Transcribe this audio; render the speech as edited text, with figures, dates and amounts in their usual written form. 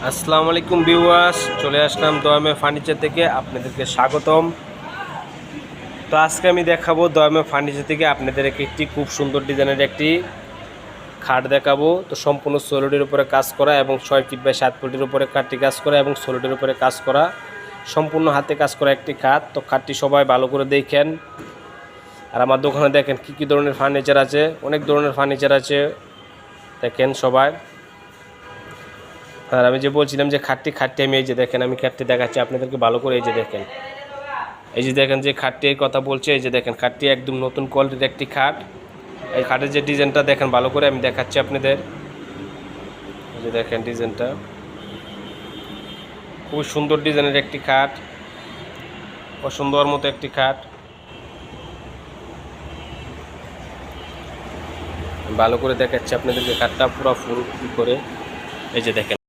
আসসালামু আলাইকুম ভিউয়ার্স, চলে আসলাম দয়ামে ফার্নিচার থেকে আপনাদেরকে স্বাগতম। তো আজকে আমি দেখাবো দয়ামে ফার্নিচার থেকে আপনাদেরকে একটি খুব সুন্দর ডিজাইনের একটি খাট দেখাবো। তো সম্পূর্ণ সলিডের উপরে কাজ করা এবং 6 ফিট বাই 7 ফিটের উপরে কাঠটি কাজ করা এবং সলিডের উপরে কাজ করা, সম্পূর্ণ হাতে কাজ করা একটি খাট। তো খাটটি সবাই ভালো করে দেখেন। আর আমার দোকানে দেখেন কী কী ধরনের ফার্নিচার আছে, অনেক ধরনের ফার্নিচার আছে, দেখেন সবাই। আর আমি যে বলছিলাম যে খাটটি আমি এই যে দেখেন, আমি খাটটি দেখাচ্ছি আপনাদেরকে ভালো করে। এই যে দেখেন, এই যে দেখেন যে খাটটির কথা বলছে, এই যে দেখেন খাটটি একদম নতুন কোয়ালিটির একটি খাট। এই খাটের যে ডিজাইনটা দেখেন ভালো করে, আমি দেখাচ্ছি আপনাদের। এই যে দেখেন ডিজাইনটা, খুব সুন্দর ডিজাইনের একটি খাট, সুন্দর মতো একটি খাট। ভালো করে দেখাচ্ছি আপনাদেরকে খাটটা পুরো ফুল করে। এই যে দেখেন।